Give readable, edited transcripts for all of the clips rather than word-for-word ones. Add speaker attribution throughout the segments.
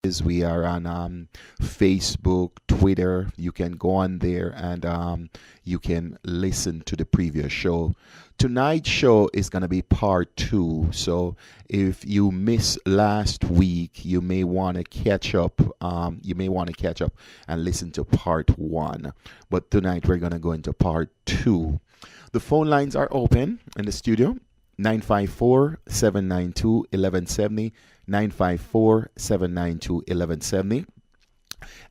Speaker 1: We are on Facebook, Twitter. You can go on there and you can listen to the previous show. Tonight's show is going to be part two. So if you missed last week, you may want to catch up. You may want to catch up and listen to part one. But tonight we're going to go into part two. The phone lines are open in the studio. 954-792-1170, 954-792-1170.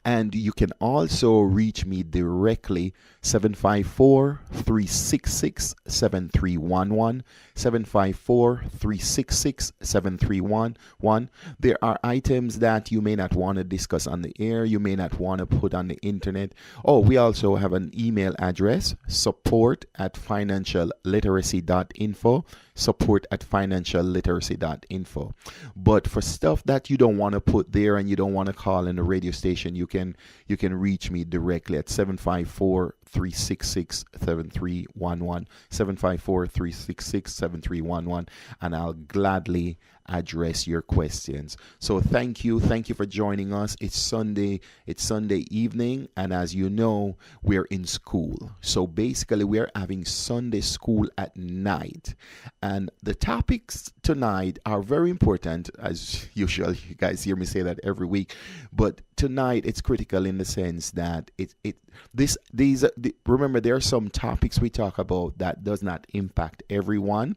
Speaker 1: And you can also reach me directly, 754-366-7311, 754-366-7311. There are items that you may not want to discuss on the air, you may not want to put on the internet. Oh, we also have an email address, support@financialliteracy.info, support@financialliteracy.info. But for stuff that you don't want to put there and you don't want to call in the radio station, you can reach me directly at 754-366-7311, 754-366-7311, and I'll gladly address your questions. So thank you for joining us. It's Sunday evening, and as you know, we're in school. So basically we're having Sunday school at night, and the topics tonight are very important. As usual, you guys hear me say that every week, but tonight it's critical in the sense that remember, there are some topics we talk about that does not impact everyone,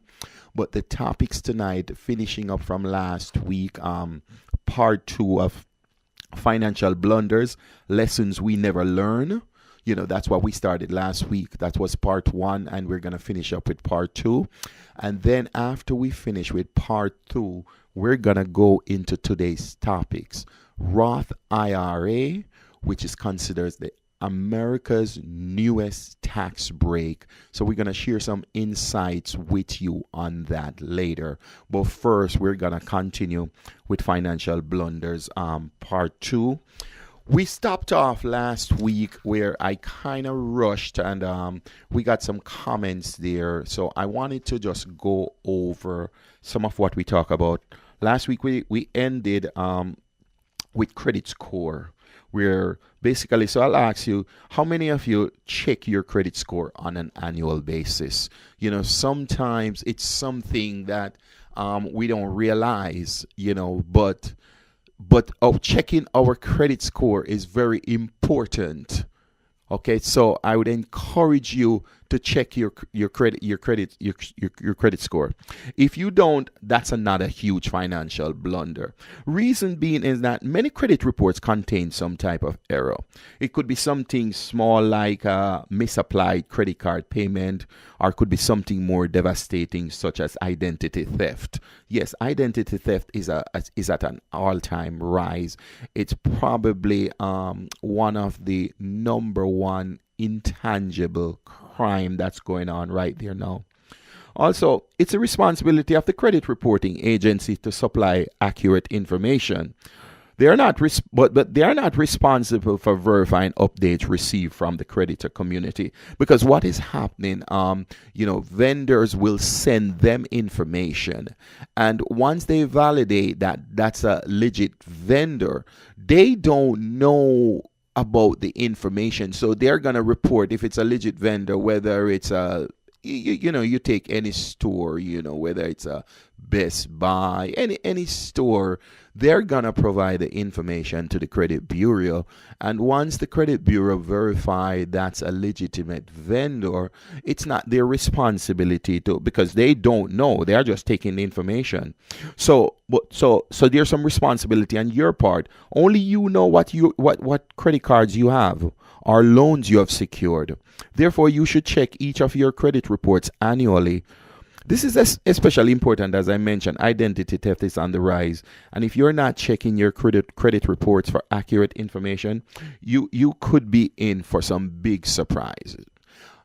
Speaker 1: but the topics tonight, finishing up from last week, part two of financial blunders, lessons we never learn. That's what we started last week. That was part one, and we're going to finish up with part two. And then after we finish with part two, we're going to go into today's topics. Roth IRA, which is considered the America's newest tax break. So we're going to share some insights with you on that later. But first, we're going to continue with financial blunders, part two. We stopped off last week where I kind of rushed, and we got some comments there. So I wanted to just go over some of what we talked about. Last week we ended with credit score, where basically, so I'll ask you, how many of you check your credit score on an annual basis? Sometimes it's something that we don't realize, but checking our credit score is very important. Okay, so I would encourage you to check your credit score. If you don't, that's another huge financial blunder. Reason being is that many credit reports contain some type of error. It could be something small like a misapplied credit card payment, or it could be something more devastating such as identity theft. Yes, identity theft is at an all-time rise. It's probably one of the number one intangible crime that's going on right there now. Also, it's a responsibility of the credit reporting agency to supply accurate information. They are not but they are not responsible for verifying updates received from the creditor community, because what is happening, vendors will send them information, and once they validate that that's a legit vendor, they don't know about the information, so they're gonna report if it's a legit vendor, whether it's a you take any store, whether it's a Best Buy, any store, they're gonna provide the information to the credit bureau, and once the credit bureau verify that's a legitimate vendor, it's not their responsibility to, because they don't know, they are just taking the information. So there's some responsibility on your part. Only you know what credit cards you have or loans you have secured. Therefore, you should check each of your credit reports annually. This is especially important, as I mentioned. Identity theft is on the rise, and if you're not checking your credit reports for accurate information, you could be in for some big surprises.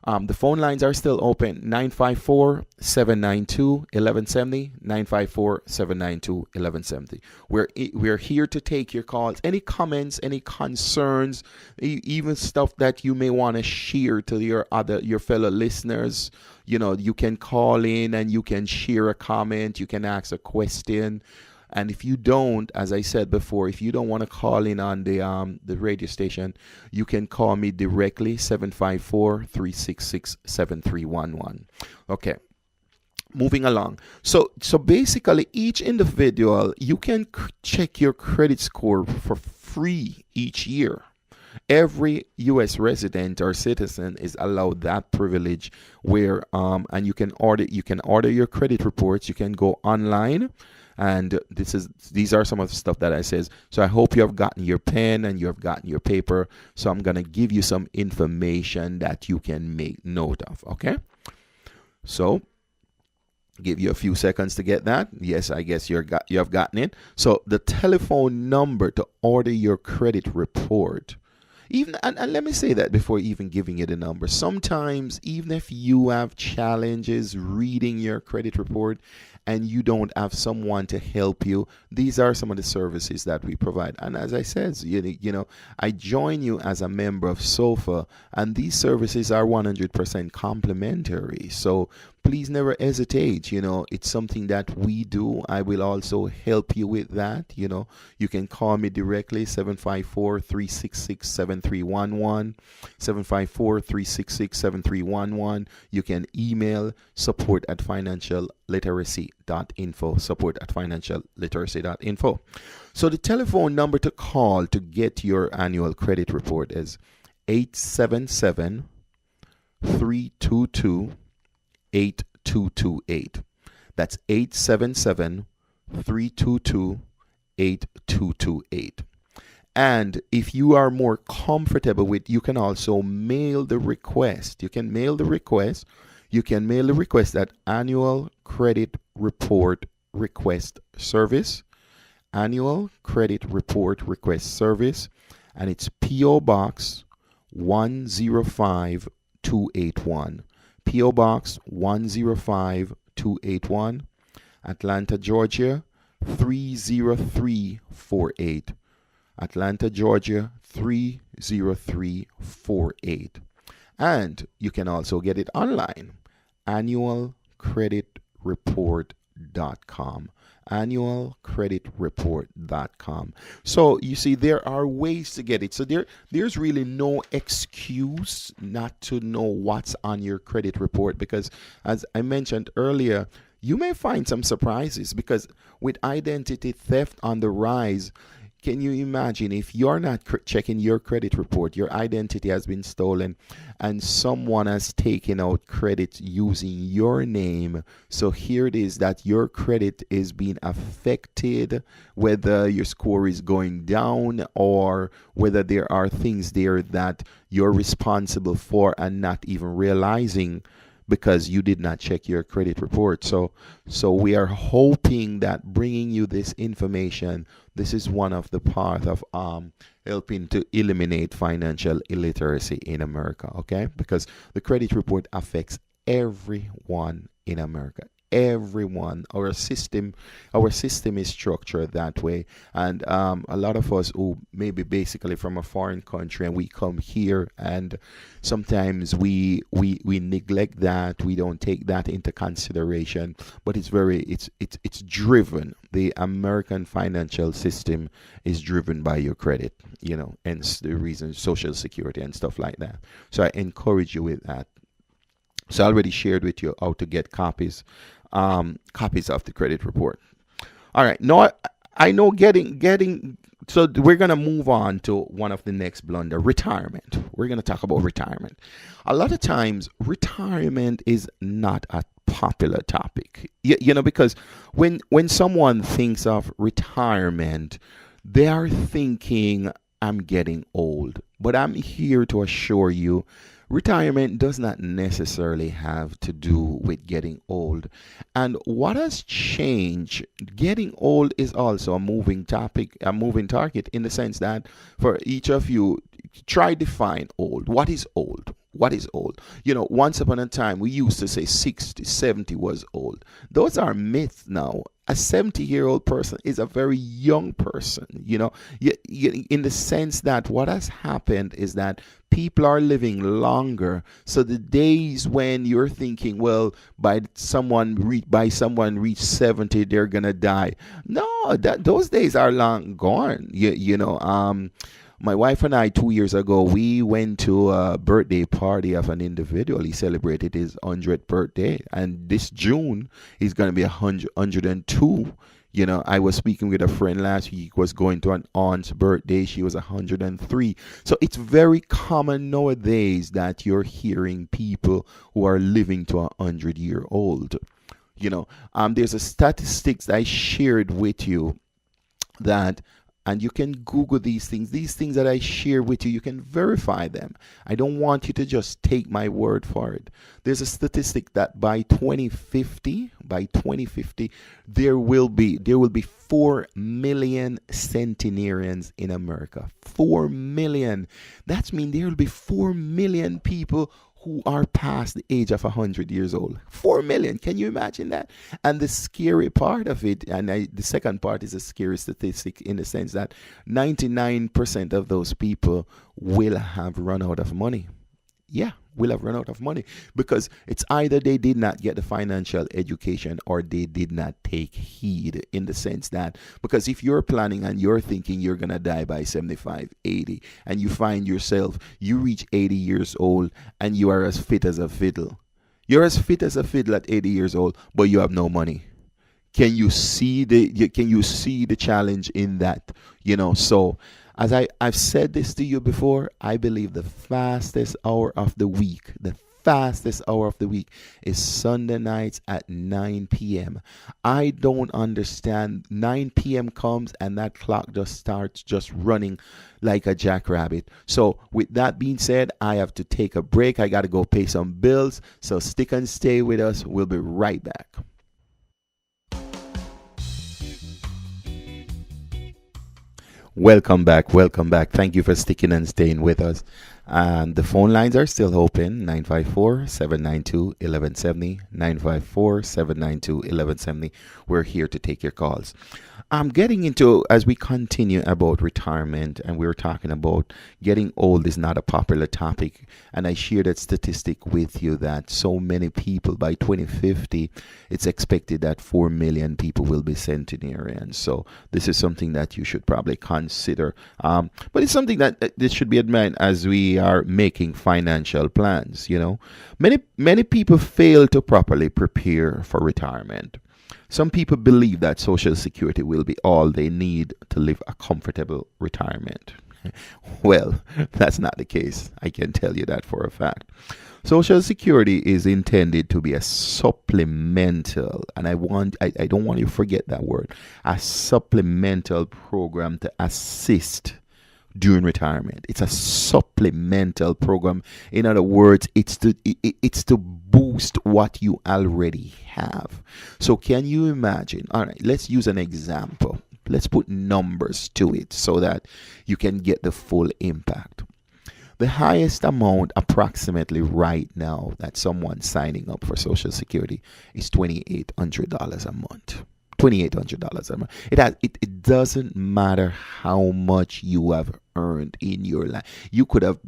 Speaker 1: The phone lines are still open, 954-792-1170, 954-792-1170. We're here to take your calls. Any comments, any concerns, even stuff that you may want to share to your fellow listeners. You can call in and you can share a comment, you can ask a question. And if you don't, as I said before, if you don't want to call in on the radio station, you can call me directly, 754-366-7311. Okay. Moving along. So basically, each individual, you can check your credit score for free each year. Every U.S. resident or citizen is allowed that privilege, where and you can order your credit reports. You can go online, and these are some of the stuff that I says. So I hope you have gotten your pen and you have gotten your paper. So I'm gonna give you some information that you can make note of. Okay. So give you a few seconds to get that. Yes, I guess you have gotten it. So the telephone number to order your credit report. Even and let me say that before even giving you the number. Sometimes, even if you have challenges reading your credit report and you don't have someone to help you, these are some of the services that we provide. And as I said, I join you as a member of SOFA, and these services are 100% complimentary. So please never hesitate. It's something that we do. I will also help you with that. You can call me directly, 754-366-7311, 754-366-7311. You can email support@financialliteracy.info, support@financialliteracy.info. So the telephone number to call to get your annual credit report is 877-322-8228. That's 877-322-8228. And if you are more comfortable with, you can also mail the request. You can mail the request at Annual Credit Report Request Service. Annual Credit Report Request Service. And it's P.O. Box 105281. P.O. Box 105281, Atlanta, Georgia 30348. Atlanta, Georgia 30348. And you can also get it online, annualcreditreport.com. annualcreditreport.com. So you see, there are ways to get it. So there's really no excuse not to know what's on your credit report, because as I mentioned earlier, you may find some surprises, because with identity theft on the rise, can you imagine if you're not checking your credit report, your identity has been stolen, and someone has taken out credit using your name? So here it is that your credit is being affected, whether your score is going down or whether there are things there that you're responsible for and not even realizing, because you did not check your credit report. So we are hoping that bringing you this information, this is one of the part of helping to eliminate financial illiteracy in America, okay? Because the credit report affects everyone in America. Everyone. Our system is structured that way, and a lot of us who maybe basically from a foreign country, and we come here, and sometimes we neglect that. We don't take that into consideration, but it's driven. The American financial system is driven by your credit, hence the reason Social Security and stuff like that. So I encourage you with that. So I already shared with you how to get copies of the credit report. All right. Now I know getting. So we're gonna move on to one of the next blunder: retirement. We're gonna talk about retirement. A lot of times, retirement is not a popular topic. Because when someone thinks of retirement, they are thinking, I'm getting old. But I'm here to assure you, retirement does not necessarily have to do with getting old. And what has changed, getting old is also a moving topic, a moving target, in the sense that for each of you, try define old. What is old? What is old? Once upon a time, we used to say 60, 70 was old. Those are myths now. A 70-year-old person is a very young person, in the sense that what has happened is that People are living longer. So the days when you're thinking, well, by someone reach 70, they're gonna die. No, that those days are long gone. My wife and I 2 years ago, we went to a birthday party of an individual. He celebrated his 100th birthday, and this June he's gonna be 102. I was speaking with a friend last week, was going to an aunt's birthday. She was 103. So it's very common nowadays that you're hearing people who are living to 100-year old. There's a statistics I shared with you that, and you can Google these things that I share with you, you can verify them. I don't want you to just take my word for it. There's a statistic that by 2050, there will be 4 million centenarians in America. 4 million. That means there will be 4 million people who are past the age of 100 years old. 4 million. Can you imagine that? And the scary part of it, the second part is a scary statistic in the sense that 99% of those people will have run out of money. Yeah, will have run out of money because it's either they did not get the financial education or they did not take heed, in the sense that, because if you're planning and you're thinking you're going to die by 75, 80, and you find yourself, you reach 80 years old and you are as fit as a fiddle. You're as fit as a fiddle at 80 years old, but you have no money. Can you see the challenge in that? So as I've said this to you before, I believe the fastest hour of the week is Sunday nights at 9 p.m. I don't understand. 9 p.m. comes and that clock just starts just running like a jackrabbit. So with that being said, I have to take a break. I got to go pay some bills. So stick and stay with us. We'll be right back. Welcome back. Thank you for sticking and staying with us. And the phone lines are still open, 954-792-1170, 954-792-1170. We're here to take your calls. I'm getting into, as we continue about retirement, and we're talking about getting old is not a popular topic. And I shared that statistic with you that so many people by 2050, it's expected that 4 million people will be centenarians. So this is something that you should probably consider. But it's something that this should be admired as we are making financial plans. Many people fail to properly prepare for retirement. Some people believe that Social Security will be all they need to live a comfortable retirement. Well, that's not the case. I can tell you that for a fact. Social Security is intended to be a supplemental, and I don't want you to forget that word, a supplemental program to assist during retirement. It's a supplemental program. In other words, it's to boost what you already have. So can you imagine? All right, let's use an example. Let's put numbers to it so that you can get the full impact. The highest amount approximately right now that someone signing up for Social Security is $2,800 a month. $2,800 a month. It doesn't matter how much you have earned in your life. You could have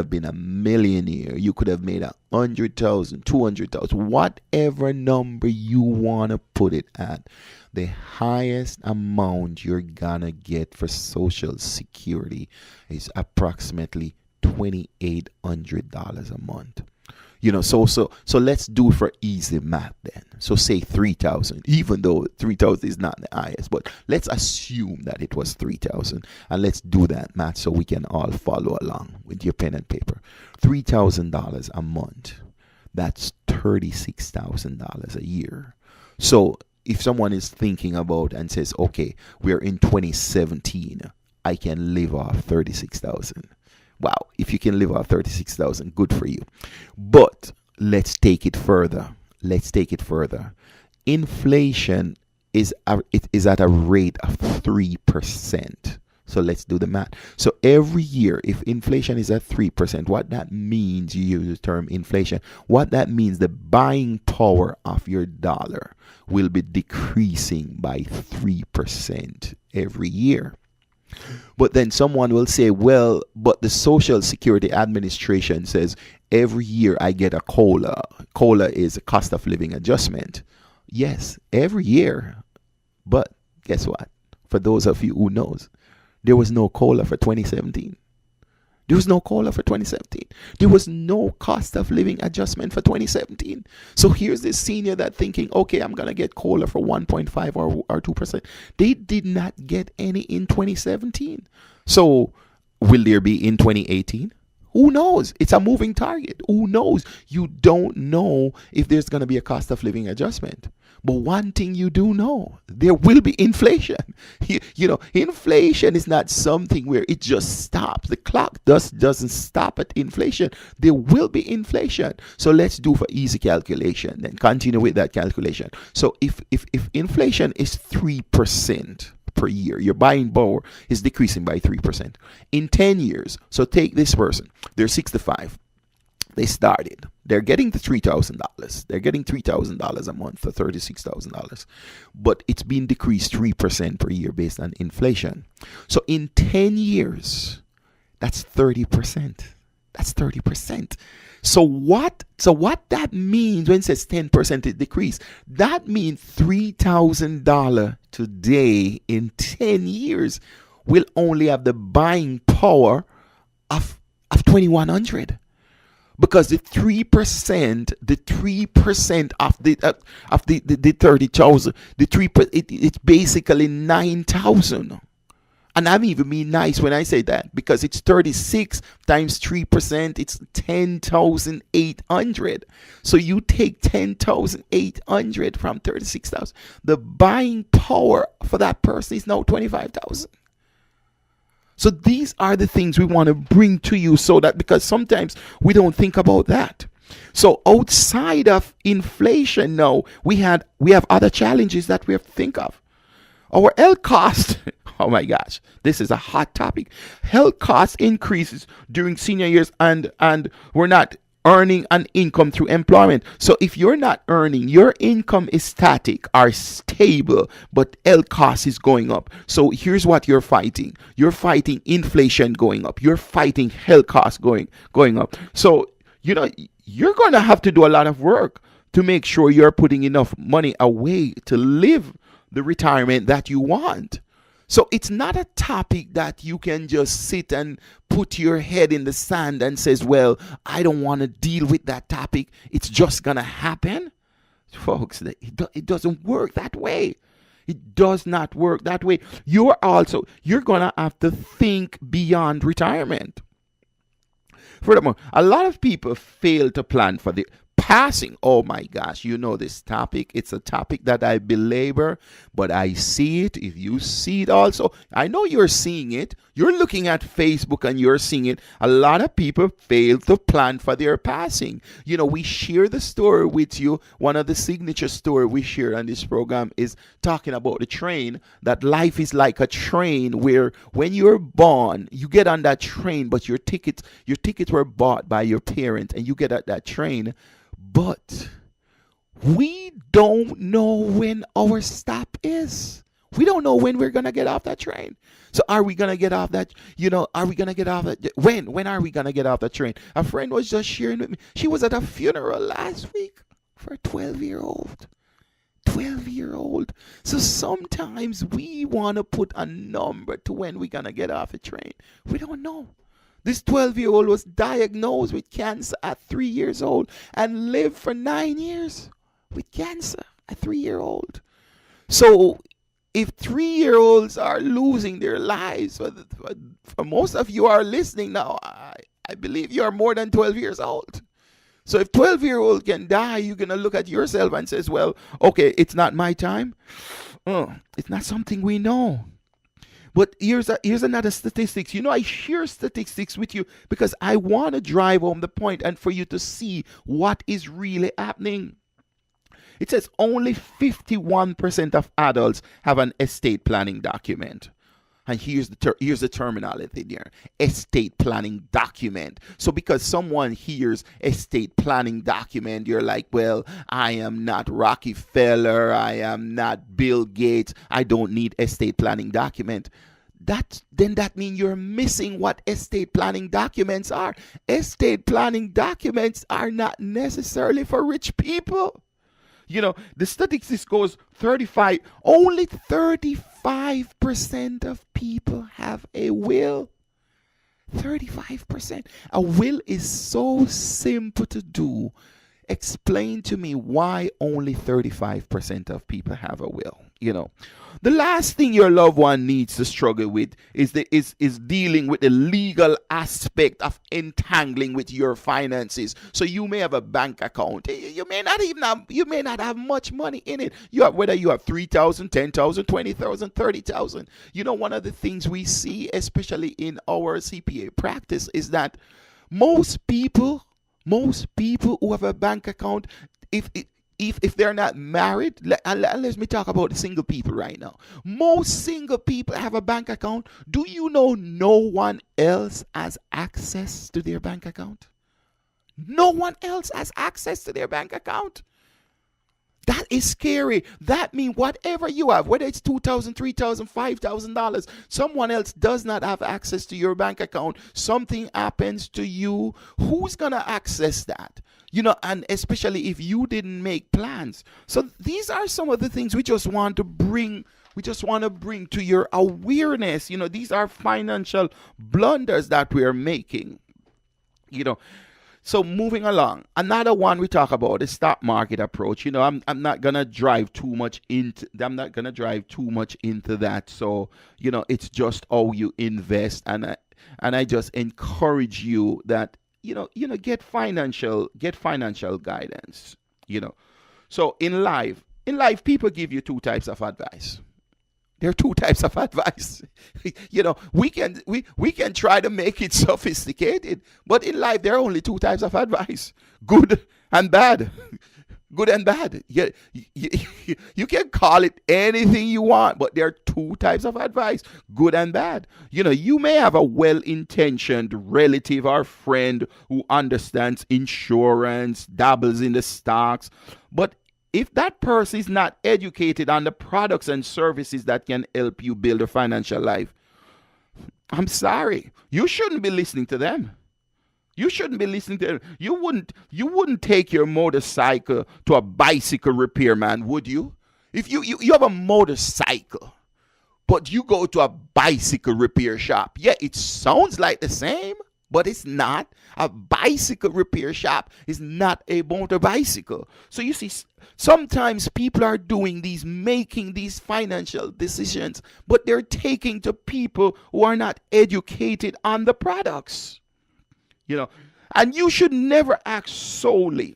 Speaker 1: been a millionaire. You could have made 100,000, 200,000, whatever number you want to put it at. The highest amount you're gonna get for Social Security is approximately $2,800 a month. So let's do it for easy math then. So say 3,000, even though 3,000 is not the highest, but let's assume that it was 3,000, and let's do that math so we can all follow along with your pen and paper. $3,000 a month, that's $36,000 a year. So if someone is thinking about and says, okay, we're in 2017, I can live off 36,000. Wow, if you can live off 36,000, good for you. But let's take it further. Inflation is at a rate of 3%. So let's do the math. So every year, if inflation is at 3%, what that means, you use the term inflation, what that means, the buying power of your dollar will be decreasing by 3% every year. But then someone will say, well, but the Social Security Administration says every year I get a COLA. COLA is a cost of living adjustment. Yes, every year. But guess what? For those of you who knows, there was no COLA for 2017. There was no COLA for 2017. There was no cost of living adjustment for 2017. So here's this senior that thinking, okay, I'm going to get COLA for 1.5 or 2%. They did not get any in 2017. So will there be in 2018? Who knows? It's a moving target. Who knows? You don't know if there's going to be a cost of living adjustment. But one thing you do know, there will be inflation. You know, inflation is not something where it just stops. The clock doesn't stop at inflation. There will be inflation. So let's do for easy calculation. Then continue with that calculation. So if inflation is 3% per year, your buying power is decreasing by 3%. In 10 years, so take this person, they're 65. They started. They're getting the $3,000. They're getting $3,000 a month for $36,000. But it's been decreased 3% per year based on inflation. So in 10 years, that's 30%. That's 30%. So what that means when it says 10% it decrease, that means $3,000 today in 10 years will only have the buying power of $2,100. Because the 3% of the 30,000, it's basically 9,000. And I'm even being nice when I say that, because it's 36 times 3%, it's 10,800. So you take 10,800 from 36,000. The buying power for that person is now 25,000. So these are the things we want to bring to you, so that, because sometimes we don't think about that. So outside of inflation now, we have other challenges that we have to think of. Our health cost, oh my gosh, this is a hot topic. Health cost increases during senior years, and we're not earning an income through employment. So if you're not earning, your income is static or stable, but health cost is going up. So here's what you're fighting. You're fighting inflation going up. You're fighting health costs going up. So, you know, you're going to have to do a lot of work to make sure you're putting enough money away to live the retirement that you want. So it's not a topic that you can just sit and put your head in the sand and says, well, I don't want to deal with that topic. It's just going to happen. Folks, it doesn't work that way. It does not work that way. You're going to have to think beyond retirement. Furthermore, a lot of people fail to plan for the passing. Oh my gosh, you know this topic. It's a topic that I belabor, but I see it. If you see it also, I know you're seeing it. You're looking at Facebook and you're seeing it. A lot of people fail to plan for their passing. You know, we share the story with you. One of the signature story we share on this program is talking about the train, that life is like a train where when you're born, you get on that train, but your tickets were bought by your parents and you get at that train. But we don't know when our stop is. We don't know when we're going to get off that train. So are we going to get off that, are we going to get off that? When are we going to get off that train? A friend was just sharing with me. She was at a funeral last week for a 12-year-old. 12-year-old. So sometimes we want to put a number to when we're going to get off a train. We don't know. This 12-year-old was diagnosed with cancer at 3 years old and lived for 9 years with cancer at 3-year-old. So if 3-year-olds are losing their lives, for most of you are listening now, I believe you are more than 12 years old. So if 12-year-old can die, you're going to look at yourself and says, well, okay, it's not my time. It's not something we know. But here's another statistics. I share statistics with you because I want to drive home the point and for you to see what is really happening. It says only 51% of adults have an estate planning document. And here's the terminology there. Estate planning document. So because someone hears estate planning document, you're like, well, I am not Rockefeller. I am not Bill Gates. I don't need estate planning document. that means you're missing what estate planning documents are. Estate planning documents are not necessarily for rich people. The statistics goes 35, only 35% of people have a will. 35%. A will is so simple to do. Explain to me why only 35% of people have a will. The last thing your loved one needs to struggle with is dealing with the legal aspect of entangling with your finances. So you may have a bank account. You may not have much money in it. Whether you have 3,000, 10,000, 20,000, 30,000. One of the things we see, especially in our CPA practice, is that most people who have a bank account, if they're not married, let me talk about the single people right now. Most single people have a bank account. Do you know no one else has access to their bank account? No one else has access to their bank account. That is scary. That means whatever you have, whether it's $2,000, $3,000, $5,000, someone else does not have access to your bank account. Something happens to you. Who's going to access that? And especially if you didn't make plans. So these are some of the things we just want to bring to your awareness. These are financial blunders that we are making. So moving along, another one we talk about is stock market approach. I'm not gonna drive too much into that. So it's just how you invest, and I just encourage you that get financial guidance. So in life people give you two types of advice. There are two types of advice. We can try to make it sophisticated, but in life there are only two types of advice: good and bad. Good and bad. You can call it anything you want, but there are two types of advice: good and bad. You may have a well-intentioned relative or friend who understands insurance, dabbles in the stocks, but if that person is not educated on the products and services that can help you build a financial life, I'm sorry, you shouldn't be listening to them. You shouldn't be listening to them. You wouldn't take your motorcycle to a bicycle repairman, would you? If you have a motorcycle, but you go to a bicycle repair shop, yeah, it sounds like the same, but it's not. A bicycle repair shop is not a motor bicycle. So you see, sometimes people are making these financial decisions, but they're taking to people who are not educated on the products. And you should never act solely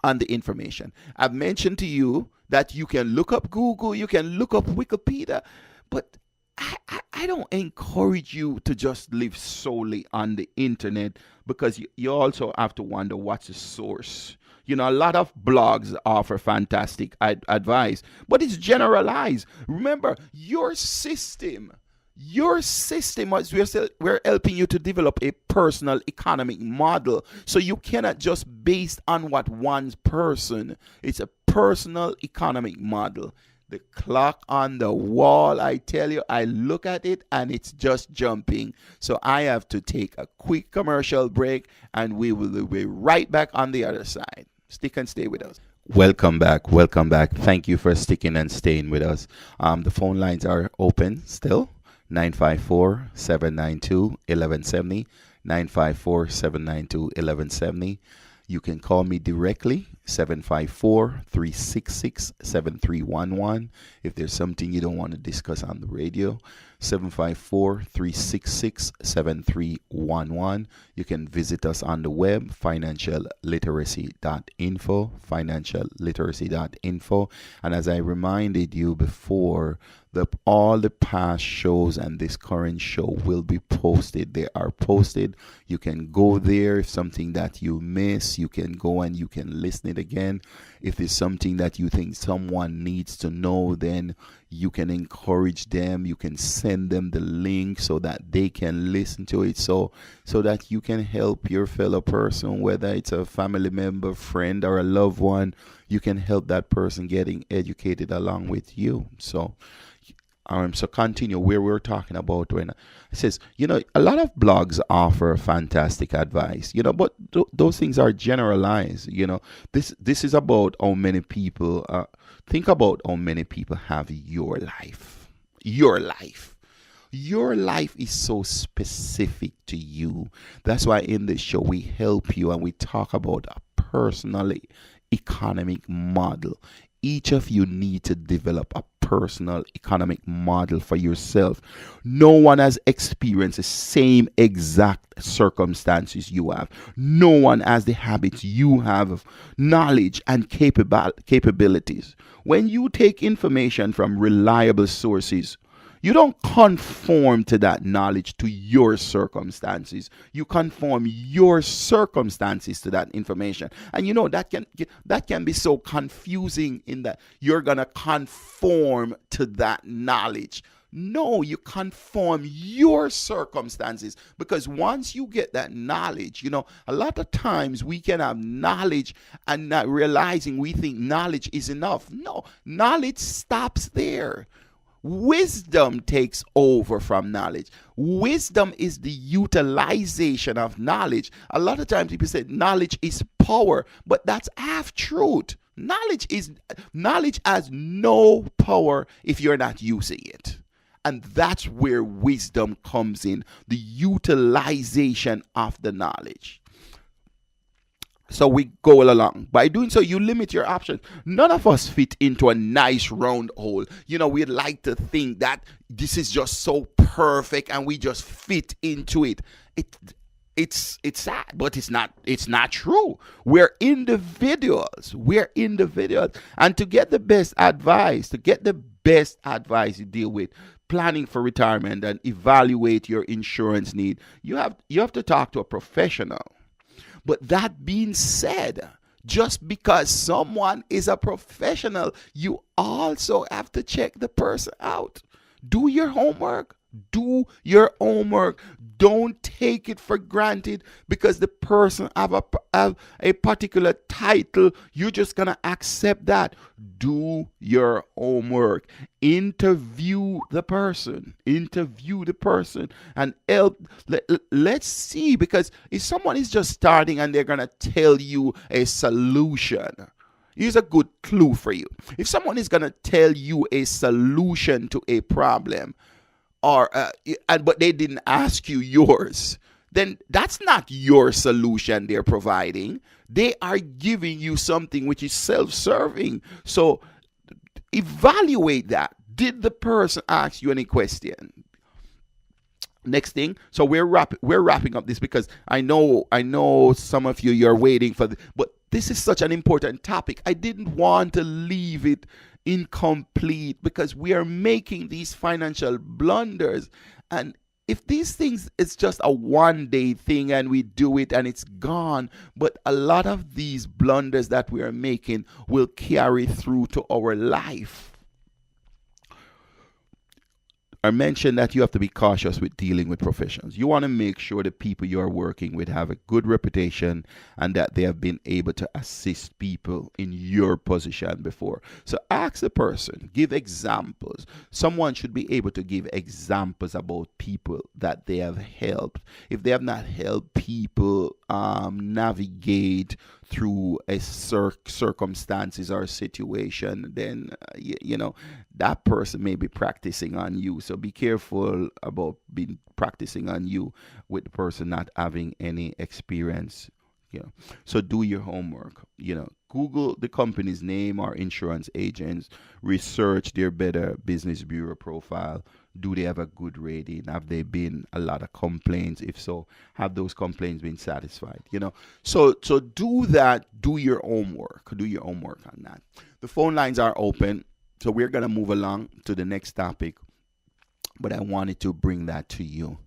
Speaker 1: on the information. I've mentioned to you that you can look up Google, you can look up Wikipedia, but I don't encourage you to just live solely on the internet, because you also have to wonder what's the source. A lot of blogs offer fantastic advice, but it's generalized. Remember, your system, as we're helping you to develop a personal economic model. So you cannot just based on what one person. It's a personal economic model. The clock on the wall, I tell you, I look at it and it's just jumping. So I have to take a quick commercial break, and we will be right back on the other side. Stick and stay with us. Welcome back. Thank you for sticking and staying with us. The phone lines are open still. 954-792-1170. 954-792-1170. You can call me directly, 754-366-7311. If there's something you don't want to discuss on the radio, 754-366-7311. You can visit us on the web, financialliteracy.info. And as I reminded you before, all the past shows and this current show will be posted. They are posted. You can go there. If something that you miss, you can go and you can listen it again. If it's something that you think someone needs to know, then you can encourage them. You can send them the link so that they can listen to it, so that you can help your fellow person, whether it's a family member, friend, or a loved one. You can help that person getting educated along with you. So So continue where we're talking about when it says, a lot of blogs offer fantastic advice, but those things are generalized. This is about how many people, think about how many people have your life. Your life. Your life is so specific to you. That's why in this show we help you and we talk about a personal economic model. Each of you need to develop a personal economic model for yourself. No one has experienced the same exact circumstances you have. No one has the habits you have of knowledge and capabilities. When you take information from reliable sources, you don't conform to that knowledge to your circumstances. You conform your circumstances to that information. And that can be so confusing in that you're going to conform to that knowledge. No, you conform your circumstances, because once you get that knowledge, a lot of times we can have knowledge and not realizing we think knowledge is enough. No, knowledge stops there. Wisdom takes over from knowledge. Wisdom is the utilization of knowledge. A lot of times people say knowledge is power, but that's half truth. Knowledge has no power if you're not using it. And that's where wisdom comes in, the utilization of the knowledge. So we go along. By doing so, you limit your options. None of us fit into a nice round hole. We'd like to think that this is just so perfect and we just fit into it. It's sad, but it's not true. We're individuals. And to get the best advice, you deal with planning for retirement and evaluate your insurance need, you have to talk to a professional. But that being said, just because someone is a professional, you also have to check the person out. Do your homework. Don't take it for granted because the person have a particular title. You're just going to accept that. Do your homework. Interview the person. And let's see, because if someone is just starting and they're going to tell you a solution, here's a good clue for you. If someone is going to tell you a solution to a problem, but they didn't ask you yours, then that's not your solution they're providing. They are giving you something which is self-serving. So evaluate that. Did the person ask you any question? Next thing, so we're wrapping up this because I know some of you're waiting for but this is such an important topic. I didn't want to leave it incomplete because we are making these financial blunders, and if these things, it's just a one-day thing and we do it and it's gone, but a lot of these blunders that we are making will carry through to our life. I mentioned that you have to be cautious with dealing with professionals. You want to make sure the people you are working with have a good reputation and that they have been able to assist people in your position before. So ask the person, give examples. Someone should be able to give examples about people that they have helped. If they have not helped people navigate through a circumstances or situation, then that person may be practicing on you. So be careful about being practicing on you with the person not having any experience. So do your homework. Google the company's name or insurance agents, research their Better Business Bureau profile. Do they have a good rating? Have there been a lot of complaints? If so, have those complaints been satisfied? So do that. Do your homework. Do your homework on that. The phone lines are open. So we're going to move along to the next topic, but I wanted to bring that to you.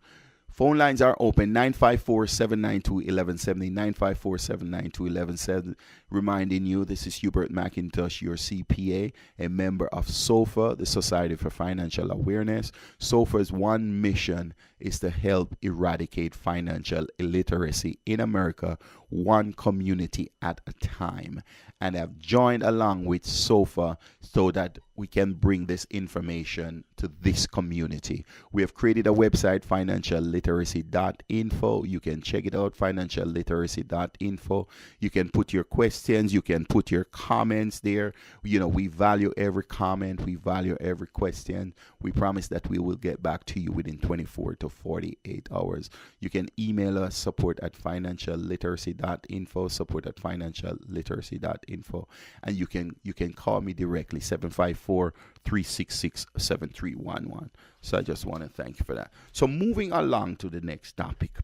Speaker 1: Phone lines are open, 954-792-1170, 954-792-1170. Reminding you, this is Hubert McIntosh, your CPA, a member of SOFA, the Society for Financial Awareness. SOFA's one mission is to help eradicate financial illiteracy in America, one community at a time. And I've joined along with SOFA so that we can bring this information to this community. We have created a website, financialliteracy.info. You can check it out, financialliteracy.info. You can put your questions, you can put your comments there. You know, we value every comment, we value every question. We promise that we will get back to you within 24 to 48 hours. You can email us, support@financialliteracy.info, support@financialliteracy.info, and you can call me directly, 754-366-7311. So I just want to thank you for that. So moving along to the next topic.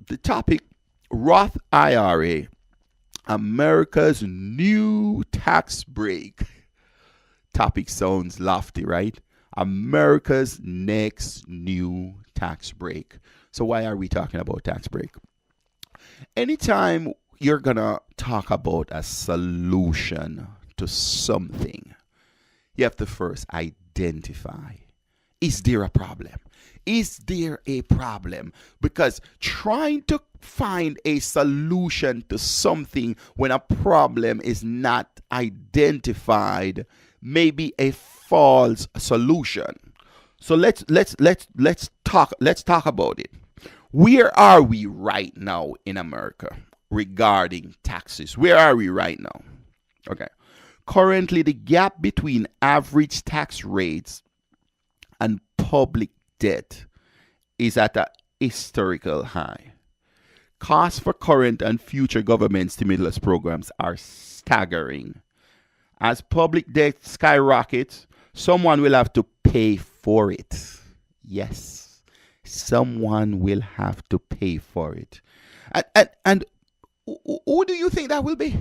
Speaker 1: The topic, Roth IRA, America's new tax break. Topic sounds lofty, right? America's next new tax break. So why are we talking about tax break? Anytime you're gonna talk about a solution to something, you have to first identify, is there a problem? Is there a problem? Because trying to find a solution to something when a problem is not identified may be a false solution. So let's talk about it. Where are we right now in America regarding taxes? Where are we right now? Okay. Currently, the gap between average tax rates and public debt is at a historical high. Costs for current and future government stimulus programs are staggering. As public debt skyrockets, someone will have to pay for it. Yes, someone will have to pay for it. And who do you think that will be?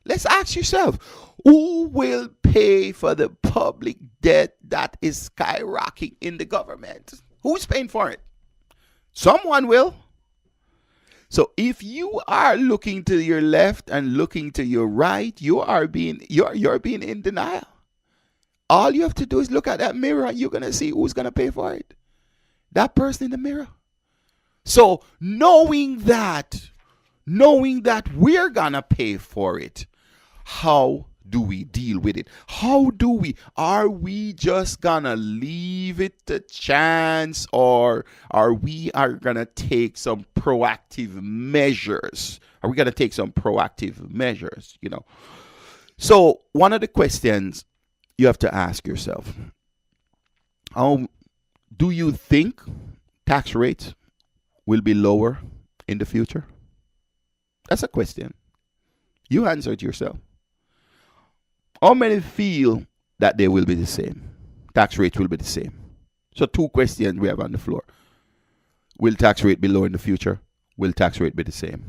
Speaker 1: Let's ask yourself, who will pay for the public debt that is skyrocketing in the government? Who's paying for it? Someone will. So if you are looking to your left and looking to your right, you're being in denial. All you have to do is look at that mirror and you're going to see who's going to pay for it. That person in the mirror. So knowing that we're going to pay for it, how do we deal with it? Are we just gonna leave it to chance, or are we gonna take some proactive measures? You know. So one of the questions you have to ask yourself, do you think tax rates will be lower in the future? That's a question. You answer it yourself. How many feel that they will be the same? Tax rates will be the same. So two questions we have on the floor. Will tax rate be lower in the future? Will tax rate be the same?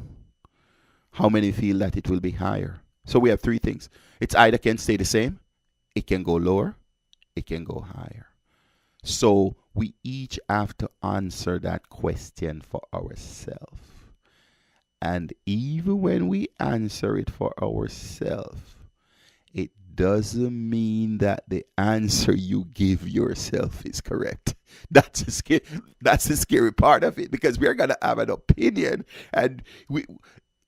Speaker 1: How many feel that it will be higher? So we have three things. It's either can stay the same, it can go lower, it can go higher. So we each have to answer that question for ourselves. And even when we answer it for ourselves, it doesn't mean that the answer you give yourself is correct. That's the scary part of it, because we're going to have an opinion, and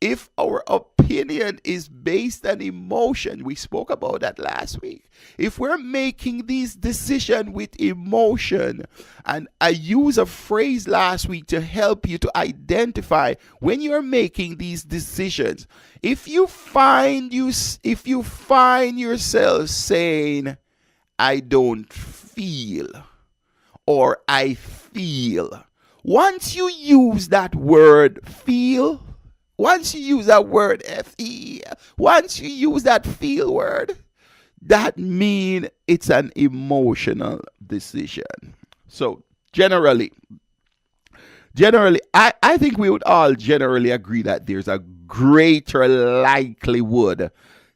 Speaker 1: if our opinion is based on emotion, we spoke about that last week. If we're making these decisions with emotion, and I used a phrase last week to help you to identify when you're making these decisions. If you find yourself saying, I don't feel, or I feel, once you use that word feel, once you use that word F-E, once you use that feel word, that means it's an emotional decision. So generally, I think we would all generally agree that there's a greater likelihood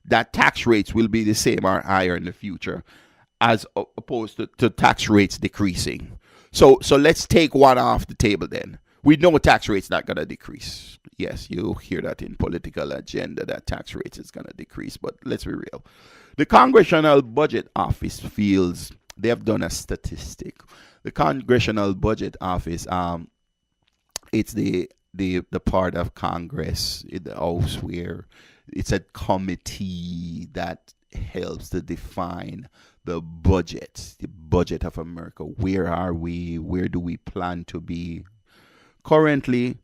Speaker 1: that tax rates will be the same or higher in the future, as opposed to tax rates decreasing. So let's take one off the table then. We know tax rates not going to decrease. Yes, you hear that in political agenda that tax rates is going to decrease, but let's be real. The Congressional Budget Office feels they have done a statistic. The Congressional Budget Office, it's the part of Congress in the House where it's a committee that helps to define the budget of America. Where are we? Where do we plan to be? Currently,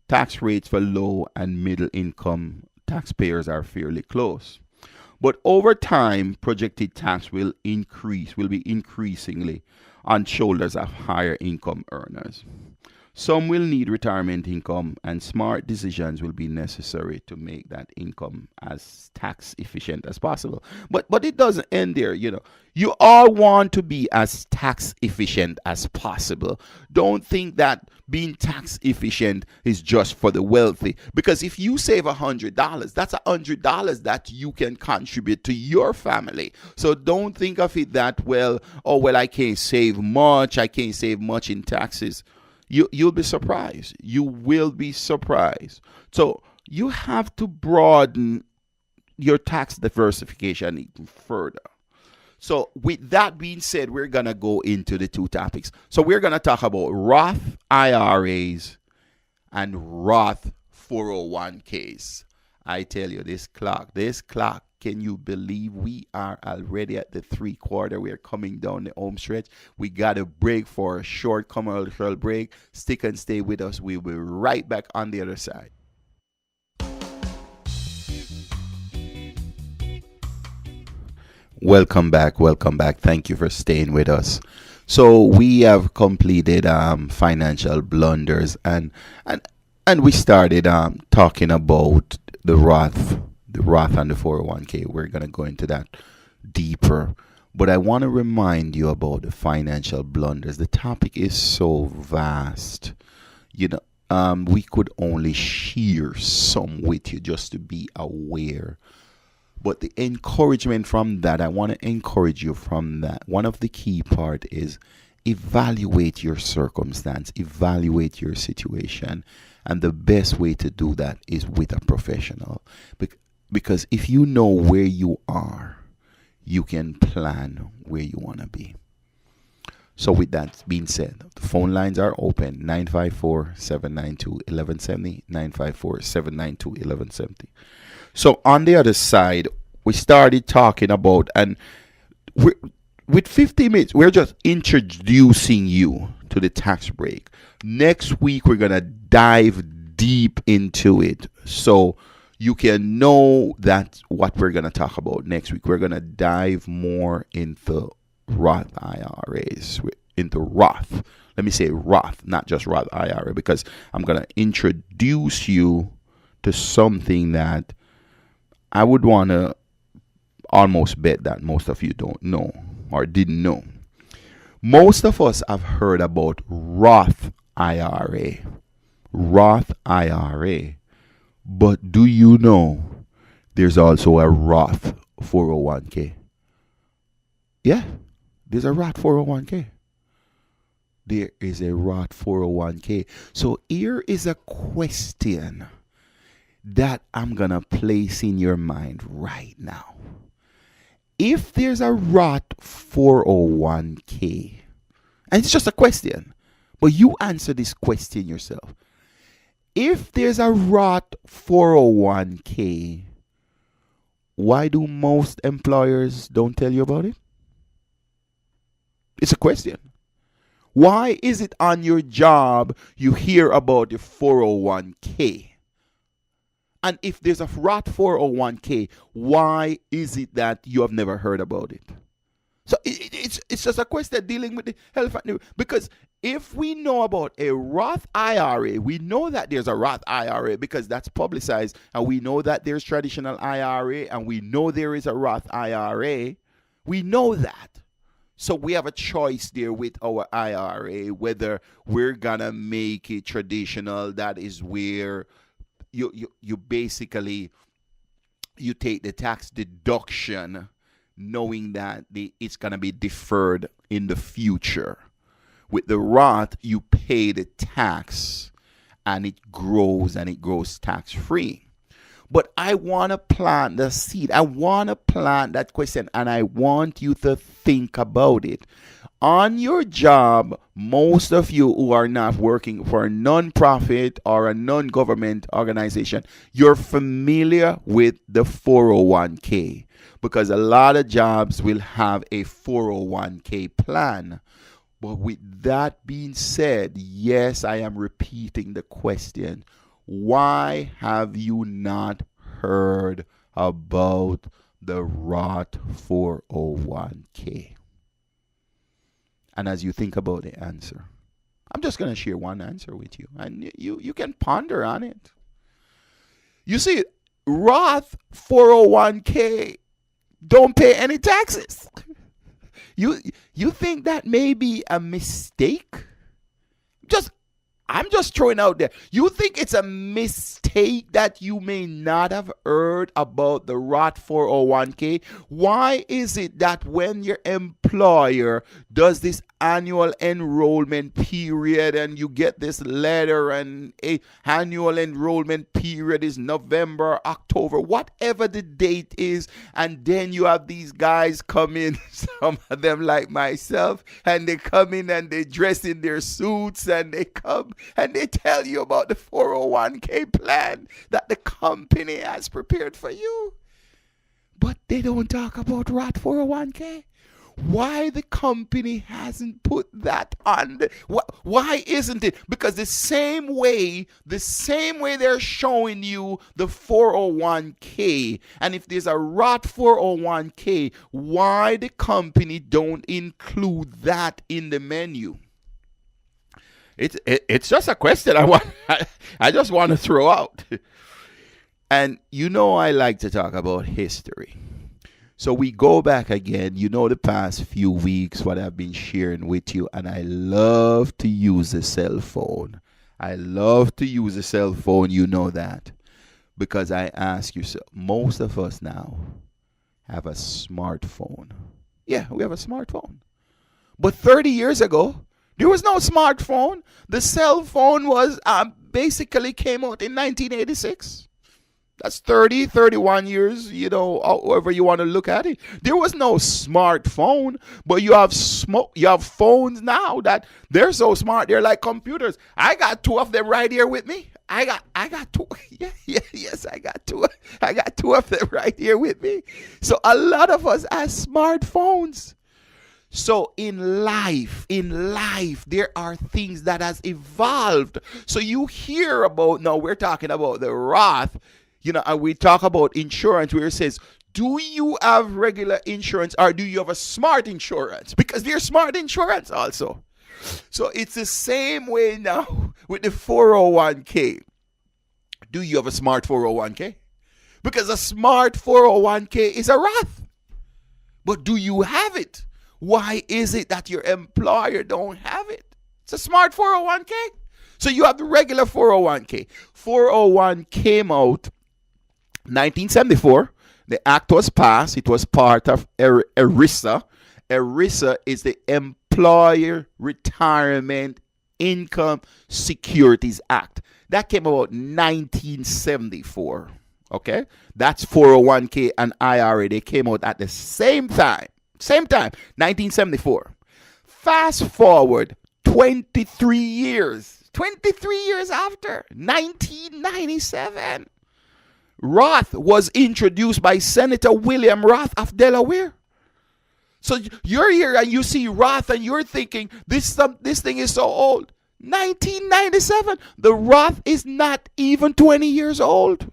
Speaker 1: tax rates for low and middle income taxpayers are fairly close. But over time, projected tax will be increasingly on shoulders of higher income earners. Some will need retirement income, and smart decisions will be necessary to make that income as tax efficient as possible. But it doesn't end there. You all want to be as tax efficient as possible. Don't think that being tax efficient is just for the wealthy. Because if you save $100, that's $100 that you can contribute to your family. So don't think of it that, I can't save much. I can't save much in taxes. You'll be surprised. You will be surprised. So you have to broaden your tax diversification even further. So with that being said, we're going to go into the two topics. So we're going to talk about Roth IRAs and Roth 401ks. I tell you, this clock, can you believe we are already at the 3/4? We're coming down the home stretch. We got a break for a short commercial break. Stick and stay with us. We'll be right back on the other side. Welcome back. Thank you for staying with us. So we have completed financial blunders, and we started talking about the Roth and the 401k. We're going to go into that deeper. But I want to remind you about the financial blunders. The topic is so vast. We could only share some with you just to be aware. But the encouragement from that, I want to encourage you from that. One of the key part is evaluate your circumstance, evaluate your situation. And the best way to do that is with a professional. Because if you know where you are, you can plan where you want to be. So with that being said, the phone lines are open, 954-792-1170, 954-792-1170. So on the other side, we started talking about, and with 50 minutes, we're just introducing you to the tax break. Next week, we're going to dive deep into it. So you can know that what we're going to talk about next week. We're going to dive more into Roth IRAs, into Roth. Let me say Roth, not just Roth IRA, because I'm going to introduce you to something that I would want to almost bet that most of you don't know or didn't know. Most of us have heard about Roth IRA. Roth IRA. But do you know there's also a Roth 401k? Yeah, there's a Roth 401k. There is a Roth 401k. So here is a question that I'm going to place in your mind right now. If there's a Roth 401k, and it's just a question, but you answer this question yourself. If there's a Roth 401k, why do most employers don't tell you about it? It's a question. Why is it on your job you hear about the 401k? And if there's a Roth 401k, why is it that you have never heard about it? So it's just a question dealing with the health and because if we know about a Roth IRA, we know that there's a Roth IRA because that's publicized, and we know that there's traditional IRA, and we know there is a Roth IRA. We know that. So we have a choice there with our IRA, whether we're gonna make it traditional, that is where you basically you take the tax deduction knowing that it's going to be deferred in the future. With the Roth, you pay the tax and it grows tax free. But I want to plant the seed. I want to plant that question, and I want you to think about it. On your job, most of you who are not working for a non-profit or a non-government organization, you're familiar with the 401k because a lot of jobs will have a 401k plan. But with that being said, yes, I am repeating the question. Why have you not heard about the Roth 401k? And as you think about the answer, I'm just going to share one answer with you. And you can ponder on it. You see, Roth 401k don't pay any taxes. You think that may be a mistake? I'm just throwing out there. You think it's a mistake that you may not have heard about the Roth 401k? Why is it that when your employer does this annual enrollment period and you get this letter and a annual enrollment period is November, October, whatever the date is, and then you have these guys come in, some of them like myself, and they come in and they dress in their suits and they come and they tell you about the 401k plan that the company has prepared for you. But they don't talk about Roth 401k. Why the company hasn't put that on? Why isn't it? Because the same way they're showing you the 401k, and if there's a Roth 401k, why the company don't include that in the menu? It's just a question I just want to throw out. And I like to talk about history. So we go back again, the past few weeks, what I've been sharing with you, and I love to use a cell phone. I love to use a cell phone, that, because I ask you, so most of us now have a smartphone. Yeah, we have a smartphone. But 30 years ago, there was no smartphone. The cell phone was basically came out in 1986. That's 30, 31 years, however you want to look at it. There was no smartphone, but you have phones now that they're so smart. They're like computers. I got two of them right here with me. I got two. Yes, I got two. I got two of them right here with me. So a lot of us have smartphones. So in life, there are things that has evolved. So you hear about, now we're talking about the Roth, and we talk about insurance where it says, do you have regular insurance or do you have a smart insurance? Because there's smart insurance also. So it's the same way now with the 401k. Do you have a smart 401k? Because a smart 401k is a Roth. But do you have it? Why is it that your employer don't have it? It's a smart 401k. So you have the regular 401k. 401 came out 1974. The act was passed. It was part of ERISA. ERISA is the Employer Retirement Income Securities Act. That came about 1974. Okay? That's 401k and IRA. They came out at the same time. 1974. Fast forward 23 years. 23 years after, 1997. Roth was introduced by Senator William Roth of Delaware. So you're here and you see Roth and you're thinking, this thing is so old. 1997. The Roth is not even 20 years old.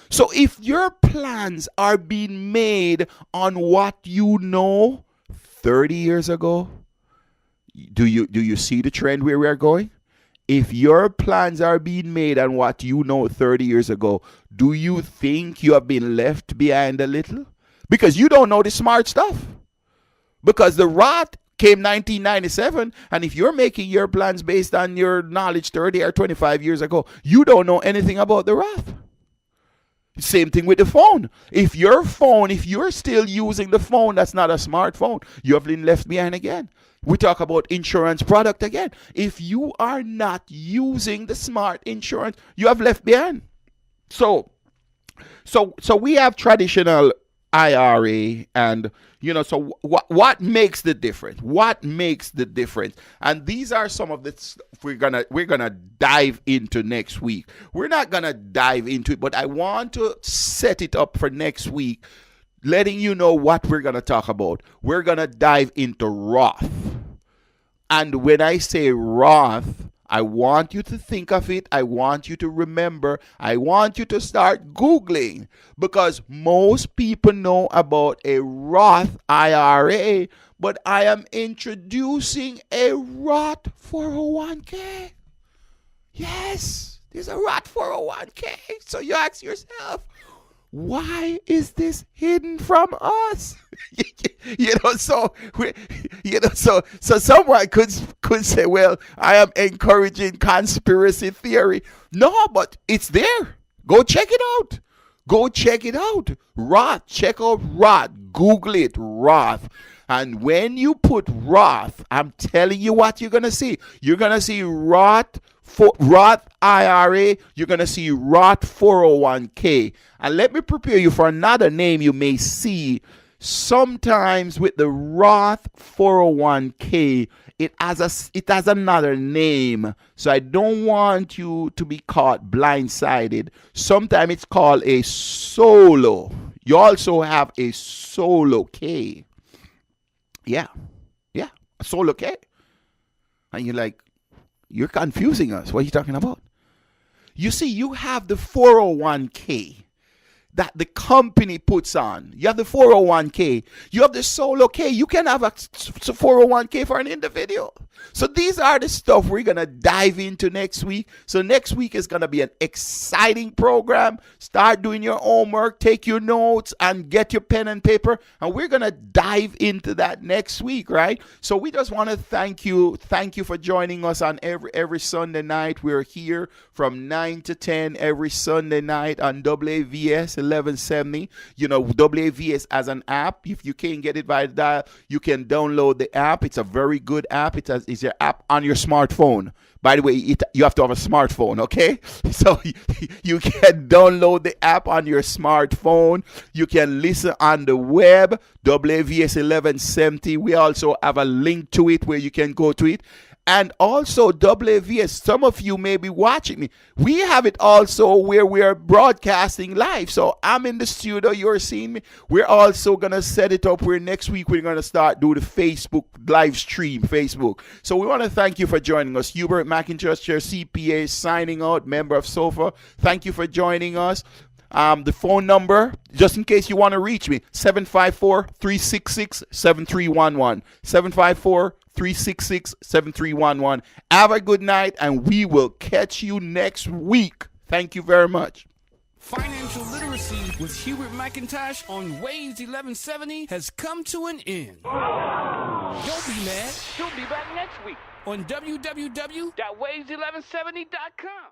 Speaker 1: So if your plans are being made on what 30 years ago, do you see the trend where we're going? If your plans are being made on what 30 years ago, do you think you have been left behind a little? Because you don't know the smart stuff. Because the Roth came 1997, and if you're making your plans based on your knowledge 30 or 25 years ago, you don't know anything about the Roth. Same thing with the phone. If you're still using the phone that's not a smartphone, you have been left behind again. We talk about insurance product again. If you are not using the smart insurance, you have left behind. So we have traditional IRA, and So what makes the difference? What makes the difference? And these are some of the stuff we're gonna dive into next week. We're not gonna dive into it, but I want to set it up for next week, letting you know what we're gonna talk about. We're gonna dive into Roth. And when I say Roth, I want you to think of it. I want you to remember. I want you to start Googling, because most people know about a Roth IRA, but I am introducing a Roth 401k. Yes, there's a Roth 401k. So you ask yourself, why is this hidden from us? So someone could say, well, I am encouraging conspiracy theory. No, but it's there. Go check it out. Go check it out. Roth. Check out Roth. Google it, Roth. And when you put Roth, I'm telling you what you're going to see. You're going to see Roth IRA. You're going to see Roth 401k. And let me prepare you for another name you may see. Sometimes with the Roth 401k, it has another name. So I don't want you to be caught blindsided. Sometimes it's called a solo. You also have a solo K. Yeah, a solo K. And you're like, you're confusing us. What are you talking about? You see, you have the 401k that the company puts on. You have the 401k. You have the solo K. You can have a 401k for an individual. So these are the stuff we're going to dive into next week. So next week is going to be an exciting program. Start doing your homework, take your notes, and get your pen and paper. And we're going to dive into that next week, right? So we just want to thank you. Thank you for joining us on every Sunday night. We're here from 9 to 10 every Sunday night on WAVS 1170. WAVS as an app. If you can't get it by dial, you can download the app. It's a very good app. It's your app on your smartphone. By the way, you have to have a smartphone, okay? So you can download the app on your smartphone. You can listen on the web, WAVS 1170. We also have a link to it where you can go to it. And also WAVS, some of you may be watching me. We have it also where we are broadcasting live. So I'm in the studio, you're seeing me. We're also going to set it up where next week we're going to start do the Facebook live stream, Facebook. So we want to thank you for joining us. Hubert McIntosh, your CPA, signing out, member of SOFA. Thank you for joining us. The phone number, just in case you want to reach me, 754-366-7311. 754-366-7311. Have a good night, and we will catch you next week. Thank you very much.
Speaker 2: Financial literacy with Hubert McIntosh on Waves 1170 has come to an end. Don't be mad.
Speaker 3: She'll be back next week
Speaker 2: On www.waves1170.com.